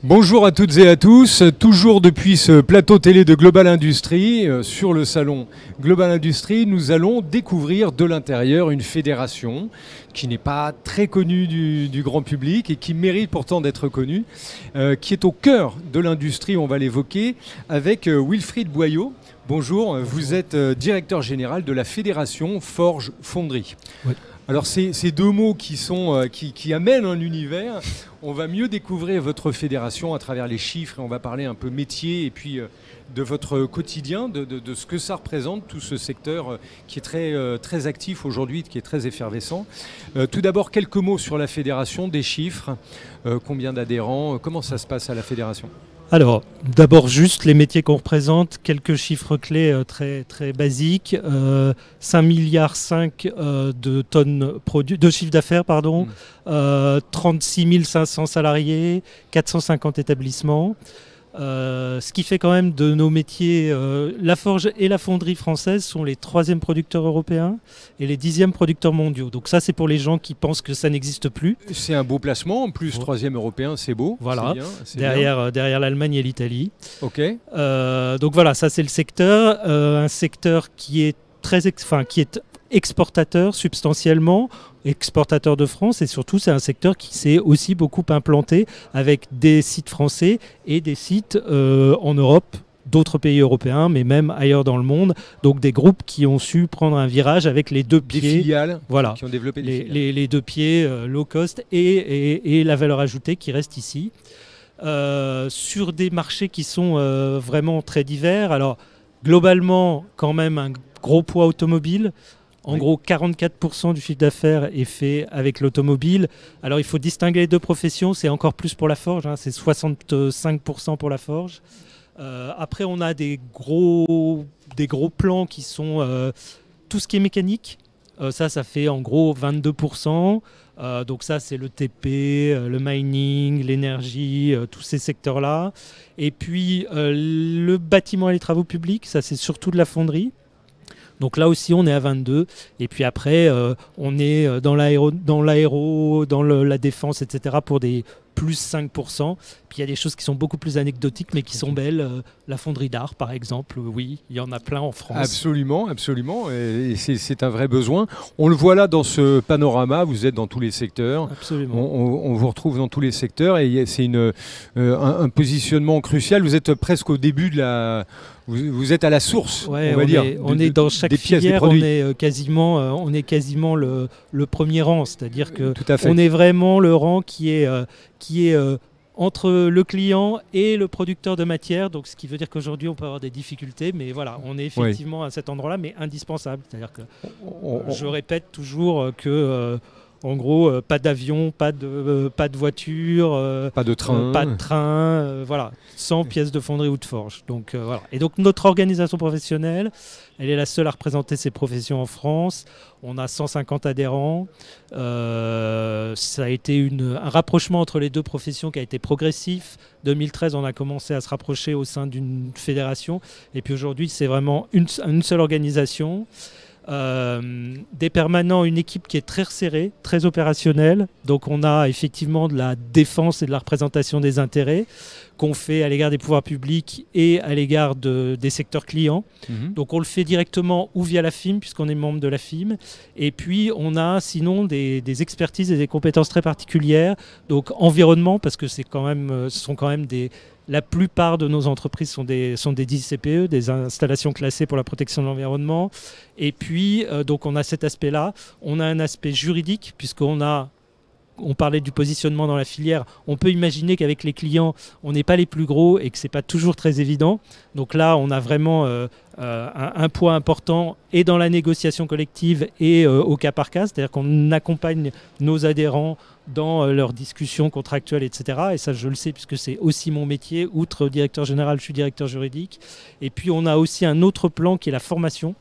Bonjour à toutes et à tous, toujours depuis ce plateau télé de Global Industrie, sur le salon Global Industrie, nous allons découvrir de l'intérieur une fédération qui n'est pas très connue du grand public et qui mérite pourtant d'être connue, qui est au cœur de l'industrie, on va l'évoquer, avec Wilfried Boyau. Bonjour, vous êtes directeur général de la fédération Forge-Fonderie. Oui. Alors ces deux mots qui amènent un univers, on va mieux découvrir votre fédération à travers les chiffres et on va parler un peu métier et puis de votre quotidien, de ce que ça représente, tout ce secteur qui est très actif aujourd'hui, qui est très effervescent. Tout d'abord, quelques mots sur la fédération, des chiffres, combien d'adhérents, comment ça se passe à la fédération ? Alors, d'abord juste les métiers qu'on représente, quelques chiffres clés très basiques. 5,5 milliards de tonnes de chiffre d'affaires, 36 500 salariés, 450 établissements. Ce qui fait quand même de nos métiers, la forge et la fonderie française sont les 3e producteurs européens et les 10e producteurs mondiaux. Donc ça, c'est pour les gens qui pensent que ça n'existe plus. C'est un beau placement, en plus 3e européen, c'est beau. Voilà, c'est bien. Derrière l'Allemagne et l'Italie. Ok. Donc voilà, ça c'est le secteur, un secteur qui est exportateur substantiellement, exportateur de France, et surtout c'est un secteur qui s'est aussi beaucoup implanté avec des sites français et des sites en Europe, d'autres pays européens, mais même ailleurs dans le monde. Donc des groupes qui ont su prendre un virage avec les deux pieds. Des filiales, voilà, qui ont développé des filiales. Les deux pieds low cost et la valeur ajoutée qui reste ici. Sur des marchés qui sont vraiment très divers. Alors globalement, quand même un gros poids automobile. En gros, 44% du chiffre d'affaires est fait avec l'automobile. Alors, il faut distinguer les deux professions. C'est encore plus pour la forge. C'est 65% pour la forge. Après, on a des gros plans qui sont tout ce qui est mécanique. Ça fait en gros 22%. Donc ça, c'est le TP, le mining, l'énergie, tous ces secteurs-là. Et puis, le bâtiment et les travaux publics, ça, c'est surtout de la fonderie. Donc là aussi, on est à 22. Et puis après, on est dans l'aéro, dans la défense, etc. pour des plus 5%. Puis il y a des choses qui sont beaucoup plus anecdotiques, mais qui sont belles. La fonderie d'art, par exemple, oui, il y en a plein en France. Absolument, absolument. Et c'est un vrai besoin. On le voit là dans ce panorama. Vous êtes dans tous les secteurs. Absolument. On vous retrouve dans tous les secteurs. Et c'est un positionnement crucial. Vous êtes presque au début de la... Vous êtes à la source, ouais, on va dire. On est dans chaque filière, on est quasiment le premier rang. C'est-à-dire qu'on est vraiment le rang qui est entre le client et le producteur de matière. Donc, ce qui veut dire qu'aujourd'hui, on peut avoir des difficultés. Mais voilà, on est effectivement à cet endroit-là, mais indispensable. C'est-à-dire que je répète toujours que... en gros, pas d'avion, pas de voiture, pas de train, voilà, sans pièces de fonderie ou de forge. Donc voilà. Et donc notre organisation professionnelle, elle est la seule à représenter ces professions en France. On a 150 adhérents. Ça a été un rapprochement entre les deux professions qui a été progressif. 2013, on a commencé à se rapprocher au sein d'une fédération. Et puis aujourd'hui, c'est vraiment une seule organisation. Des permanents, une équipe qui est très resserrée, très opérationnelle. Donc on a effectivement de la défense et de la représentation des intérêts qu'on fait à l'égard des pouvoirs publics et à l'égard des secteurs clients. Donc on le fait directement ou via la FIM, puisqu'on est membre de la FIM. Et puis on a sinon des expertises et des compétences très particulières. Donc environnement, parce que ce sont quand même la plupart de nos entreprises sont des 10 CPE, des installations classées pour la protection de l'environnement. Et puis, donc on a cet aspect-là. On a un aspect juridique, on parlait du positionnement dans la filière. On peut imaginer qu'avec les clients, on n'est pas les plus gros et que ce n'est pas toujours très évident. Donc là, on a vraiment un poids important et dans la négociation collective et au cas par cas. C'est-à-dire qu'on accompagne nos adhérents dans leurs discussions contractuelles, etc. Et ça, je le sais puisque c'est aussi mon métier. Outre directeur général, je suis directeur juridique. Et puis, on a aussi un autre plan qui est la formation.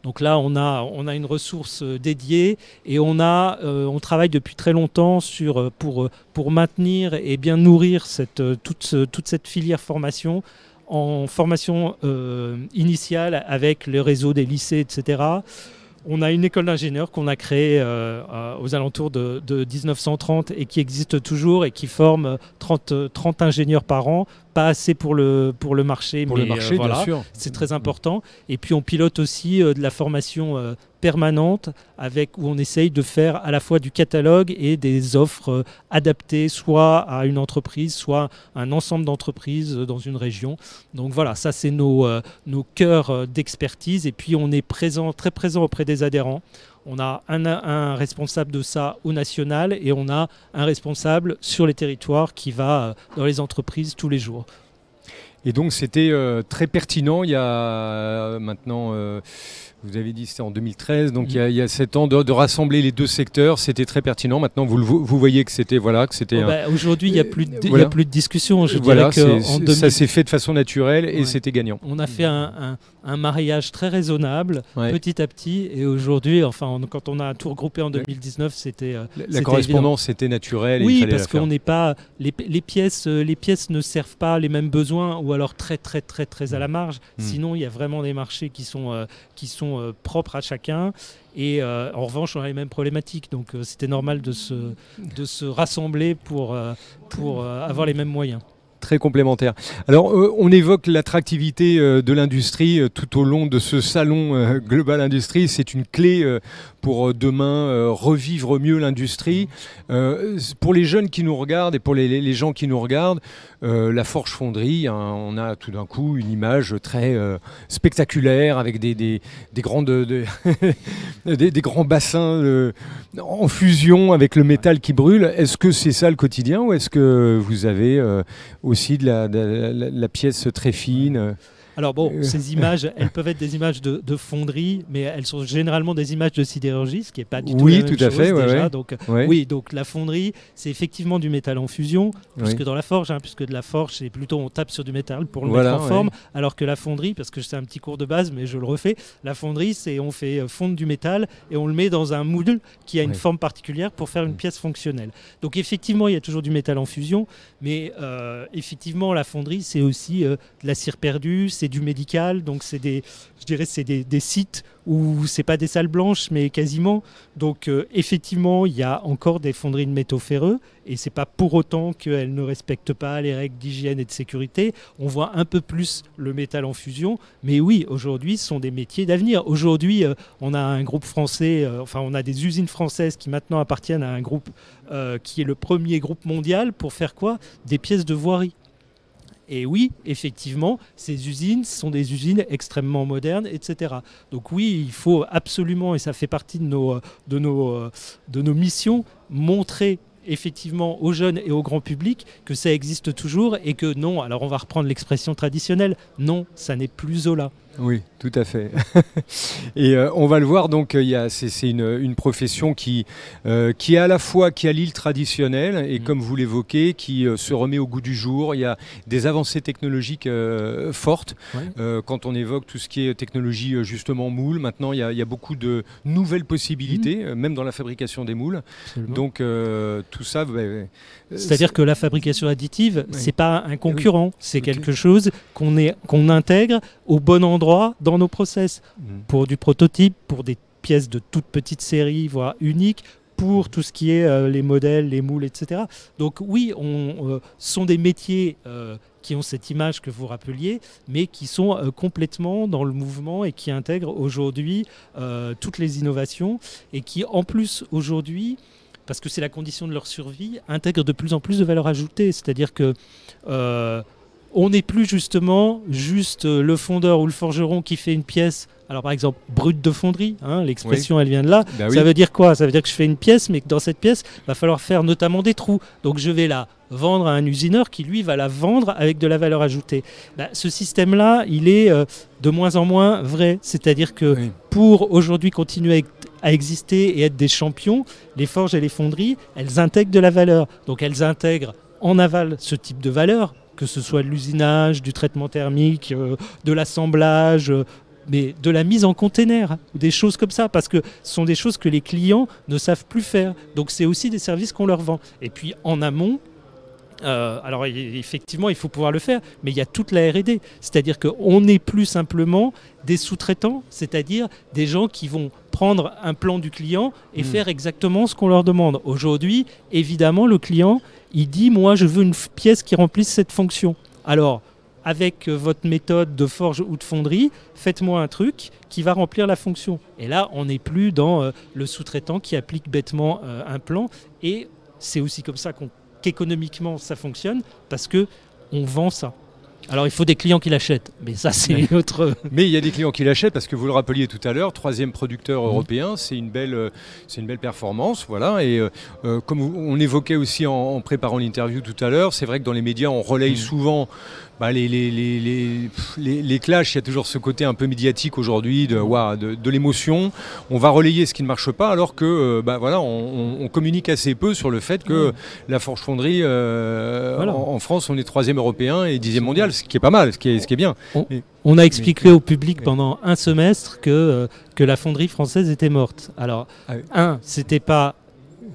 Donc là, on a une ressource dédiée et on travaille depuis très longtemps pour maintenir et bien nourrir toute cette filière formation en formation initiale avec le réseau des lycées, etc. On a une école d'ingénieurs qu'on a créée aux alentours de 1930 et qui existe toujours et qui forme 30 ingénieurs par an. Pas assez pour le marché, pour mais le marché, voilà, bien sûr. c'est très important. Et puis on pilote aussi de la formation permanente où on essaye de faire à la fois du catalogue et des offres adaptées soit à une entreprise, soit à un ensemble d'entreprises dans une région. Donc voilà, ça c'est nos cœurs d'expertise. Et puis on est très présent auprès des adhérents. On a un responsable de ça au national et on a un responsable sur les territoires qui va dans les entreprises tous les jours. Et donc c'était très pertinent il y a maintenant, vous avez dit c'était en 2013, donc il y a 7 ans, de rassembler les deux secteurs, c'était très pertinent. Maintenant vous voyez que c'était... Aujourd'hui il n'y a plus de discussion. Ça s'est fait de façon naturelle et c'était gagnant. On a fait un mariage très raisonnable, petit à petit, et aujourd'hui, quand on a tout regroupé en 2019, c'était la correspondance était naturelle. Oui, parce qu'on n'est pas... Les pièces ne servent pas les mêmes besoins, ou alors très à la marge. Sinon, il y a vraiment des marchés qui sont propres à chacun. Et en revanche, on a les mêmes problématiques. Donc, c'était normal de se rassembler pour avoir les mêmes moyens. Très complémentaire. Alors, on évoque l'attractivité de l'industrie tout au long de ce salon Global Industrie. C'est une clé pour demain revivre mieux l'industrie. Pour les jeunes qui nous regardent et pour les gens qui nous regardent, la Forge-Fonderie, on a tout d'un coup une image très spectaculaire avec des grands bassins en fusion avec le métal qui brûle. Est-ce que c'est ça le quotidien ou est-ce que vous avez aussi de la pièce très fine? Alors bon, ces images, elles peuvent être des images de fonderie, mais elles sont généralement des images de sidérurgie, ce qui n'est pas du tout la même chose déjà. Donc, oui, donc la fonderie, c'est effectivement du métal en fusion, plus que dans la forge, puisque de la forge, c'est plutôt on tape sur du métal pour le mettre en forme, alors que la fonderie, parce que c'est un petit cours de base, mais je le refais, la fonderie, c'est on fait fondre du métal et on le met dans un moule qui a une forme particulière pour faire une pièce fonctionnelle. Donc effectivement, il y a toujours du métal en fusion, mais effectivement, la fonderie, c'est aussi de la cire perdue, c'est du médical, donc c'est des sites où c'est pas des salles blanches, mais quasiment. Donc effectivement, il y a encore des fonderies de métaux ferreux, et c'est pas pour autant qu'elles ne respectent pas les règles d'hygiène et de sécurité. On voit un peu plus le métal en fusion, mais oui, aujourd'hui, ce sont des métiers d'avenir. Aujourd'hui, on a un groupe français, on a des usines françaises qui maintenant appartiennent à un groupe qui est le premier groupe mondial pour faire quoi? Des pièces de voirie. Et oui, effectivement, ces usines sont des usines extrêmement modernes, etc. Donc oui, il faut absolument, et ça fait partie de nos missions, montrer effectivement aux jeunes et au grand public que ça existe toujours et que non, alors on va reprendre l'expression traditionnelle, non, ça n'est plus Zola. Oui, tout à fait. Et on va le voir, donc c'est une profession qui à la fois qui allie le traditionnel et comme vous l'évoquez, qui se remet au goût du jour. Il y a des avancées technologiques fortes. Quand on évoque tout ce qui est technologie justement moule, maintenant il y a beaucoup de nouvelles possibilités, même dans la fabrication des moules. Absolument. Donc tout ça... c'est-à-dire que la fabrication additive, c'est pas un concurrent, c'est quelque chose qu'on intègre au bon endroit dans nos process. Pour du prototype, pour des pièces de toute petite série, voire uniques, pour tout ce qui est les modèles, les moules, etc. Donc oui, sont des métiers qui ont cette image que vous rappeliez, mais qui sont complètement dans le mouvement et qui intègrent aujourd'hui toutes les innovations et qui, en plus, aujourd'hui, parce que c'est la condition de leur survie, intègrent de plus en plus de valeur ajoutée. C'est-à-dire que on n'est plus justement juste le fondeur ou le forgeron qui fait une pièce, alors par exemple brute de fonderie, l'expression elle vient de là. Ça veut dire quoi? Ça veut dire que je fais une pièce, mais que dans cette pièce, il va falloir faire notamment des trous. Donc je vais la vendre à un usineur qui lui va la vendre avec de la valeur ajoutée. Ce système-là, il est de moins en moins vrai. C'est-à-dire que pour aujourd'hui continuer à exister et être des champions, les forges et les fonderies, elles intègrent de la valeur. Donc elles intègrent en aval ce type de valeur, que ce soit de l'usinage, du traitement thermique, de l'assemblage, mais de la mise en container, des choses comme ça, parce que ce sont des choses que les clients ne savent plus faire. Donc c'est aussi des services qu'on leur vend. Et puis en amont, Alors effectivement, il faut pouvoir le faire, mais il y a toute la R&D. C'est-à-dire qu'on n'est plus simplement des sous-traitants, c'est-à-dire des gens qui vont prendre un plan du client et faire exactement ce qu'on leur demande. Aujourd'hui, évidemment, le client, il dit « moi, je veux une pièce qui remplisse cette fonction ». Alors, avec votre méthode de forge ou de fonderie, faites-moi un truc qui va remplir la fonction. Et là, on n'est plus dans le sous-traitant qui applique bêtement un plan. Et c'est aussi comme ça qu'économiquement ça fonctionne, parce qu'on vend ça. Alors il faut des clients qui l'achètent, mais ça c'est autre... Mais il y a des clients qui l'achètent parce que vous le rappeliez tout à l'heure, 3e producteur européen, c'est une belle performance. Voilà. Et comme on évoquait aussi en préparant l'interview tout à l'heure, c'est vrai que dans les médias on relaye souvent les clashs. Il y a toujours ce côté un peu médiatique aujourd'hui de l'émotion. On va relayer ce qui ne marche pas alors que on communique assez peu sur le fait que la forge-fonderie en France, on est 3e européen et 10e mondial, ce qui est pas mal, ce qui est bien. On a expliqué au public pendant un semestre que la fonderie française était morte. Alors, c'était pas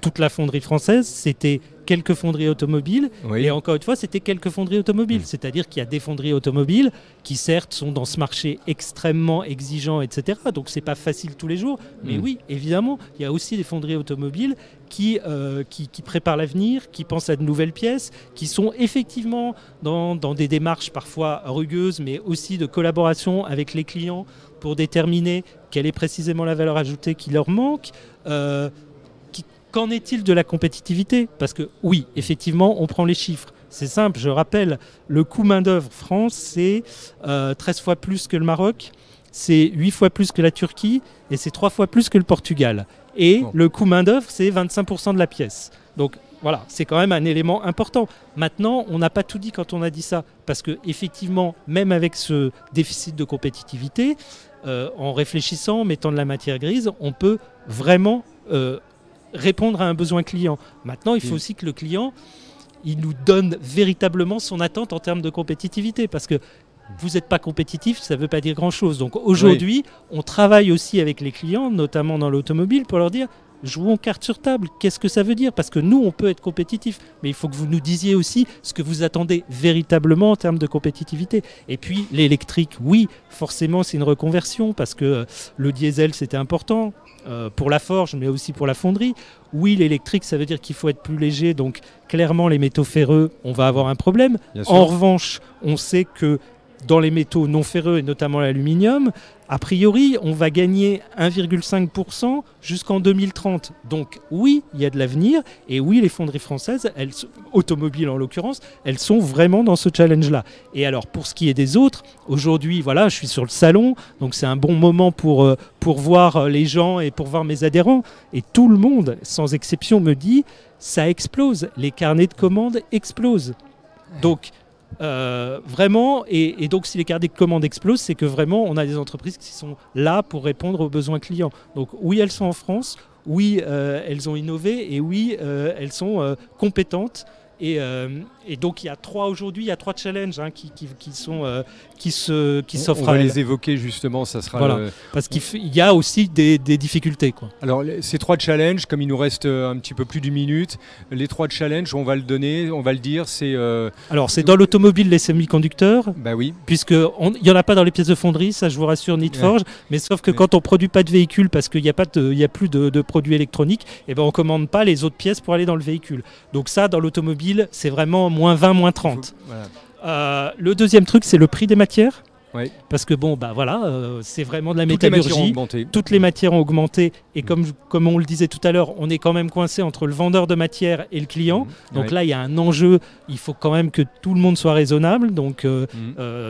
toute la fonderie française, c'était quelques fonderies automobiles, et encore une fois, c'était quelques fonderies automobiles. C'est-à-dire qu'il y a des fonderies automobiles qui, certes, sont dans ce marché extrêmement exigeant, etc. Donc, c'est pas facile tous les jours. Mais oui, évidemment, il y a aussi des fonderies automobiles qui préparent l'avenir, qui pensent à de nouvelles pièces, qui sont effectivement dans des démarches parfois rugueuses, mais aussi de collaboration avec les clients pour déterminer quelle est précisément la valeur ajoutée qui leur manque. Qu'en est-il de la compétitivité ? Parce que oui, effectivement, on prend les chiffres. C'est simple, je rappelle, le coût main-d'œuvre France, c'est 13 fois plus que le Maroc, c'est 8 fois plus que la Turquie et c'est 3 fois plus que le Portugal. Et le coût main-d'œuvre, c'est 25% de la pièce. Donc voilà, c'est quand même un élément important. Maintenant, on n'a pas tout dit quand on a dit ça. Parce qu'effectivement, même avec ce déficit de compétitivité, en réfléchissant, en mettant de la matière grise, on peut vraiment répondre à un besoin client. Maintenant, il faut aussi que le client il nous donne véritablement son attente en termes de compétitivité, parce que vous n'êtes pas compétitif, ça ne veut pas dire grand-chose. Donc aujourd'hui, on travaille aussi avec les clients, notamment dans l'automobile, pour leur dire jouons carte sur table. Qu'est-ce que ça veut dire ? Parce que nous, on peut être compétitif, mais il faut que vous nous disiez aussi ce que vous attendez véritablement en termes de compétitivité. Et puis l'électrique, oui, forcément, c'est une reconversion, parce que le diesel, c'était important pour la forge, mais aussi pour la fonderie. Oui, l'électrique, ça veut dire qu'il faut être plus léger, donc clairement, les métaux ferreux, on va avoir un problème. En revanche, on sait que dans les métaux non ferreux, et notamment l'aluminium, a priori, on va gagner 1,5% jusqu'en 2030. Donc oui, il y a de l'avenir, et oui, les fonderies françaises, automobiles en l'occurrence, elles sont vraiment dans ce challenge-là. Et alors, pour ce qui est des autres, aujourd'hui, voilà, je suis sur le salon, donc c'est un bon moment pour voir les gens et pour voir mes adhérents. Et tout le monde, sans exception, me dit, ça explose, les carnets de commandes explosent. Donc, vraiment, et donc si les carnets de commandes explosent, c'est que vraiment on a des entreprises qui sont là pour répondre aux besoins clients. Donc oui, elles sont en France, oui, elles ont innové, et oui, elles sont compétentes. Et donc il y a trois challenges qui s'offrent. On va les évoquer justement, ça sera voilà, parce qu'il y a aussi des difficultés, quoi. Alors ces 3 challenges, comme il nous reste un petit peu plus d'une minute, les 3 challenges, on va le dire, c'est... Alors c'est dans l'automobile, les semi-conducteurs, oui. Puisqu'il n'y en a pas dans les pièces de fonderie, ça je vous rassure, ni de forge, mais sauf que quand on ne produit pas de véhicule parce qu'il n'y a plus de produits électroniques, et on ne commande pas les autres pièces pour aller dans le véhicule. Donc ça, dans l'automobile, c'est vraiment moins 20, moins 30. Voilà. Le deuxième truc, c'est le prix des matières. Oui. Parce que c'est vraiment de la métallurgie. Toutes les matières ont augmenté. Et comme on le disait tout à l'heure, on est quand même coincé entre le vendeur de matière et le client. Donc là, il y a un enjeu. Il faut quand même que tout le monde soit raisonnable. Donc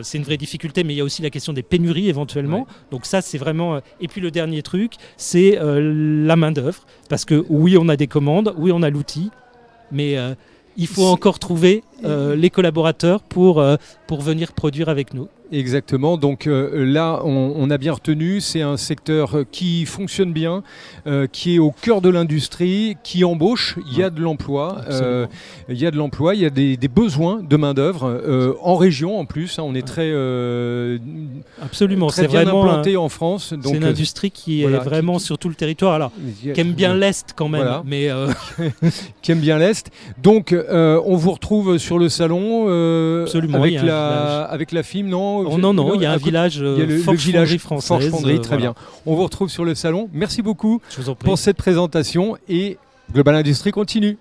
c'est une vraie difficulté. Mais il y a aussi la question des pénuries éventuellement. Donc ça, c'est vraiment... Et puis le dernier truc, c'est la main-d'œuvre. Parce que oui, on a des commandes. Oui, on a l'outil. Mais... il faut encore trouver les collaborateurs pour venir produire avec nous. Exactement, donc là on a bien retenu, c'est un secteur qui fonctionne bien, qui est au cœur de l'industrie, qui embauche, il y a de l'emploi, il y a des besoins de main d'œuvre en région en plus, on est très, absolument, très bien implanté en France. C'est une industrie qui est vraiment sur tout le territoire, alors qui aime bien l'Est quand même, mais qui aime bien l'Est. Donc on vous retrouve sur le salon Absolument, avec la FIM, non? Non, il y a un village Forge-Fonderie française. Forge-Fonderie, très bien. On vous retrouve sur le salon. Merci beaucoup Je vous en prie. pour cette présentation et Global Industrie continue.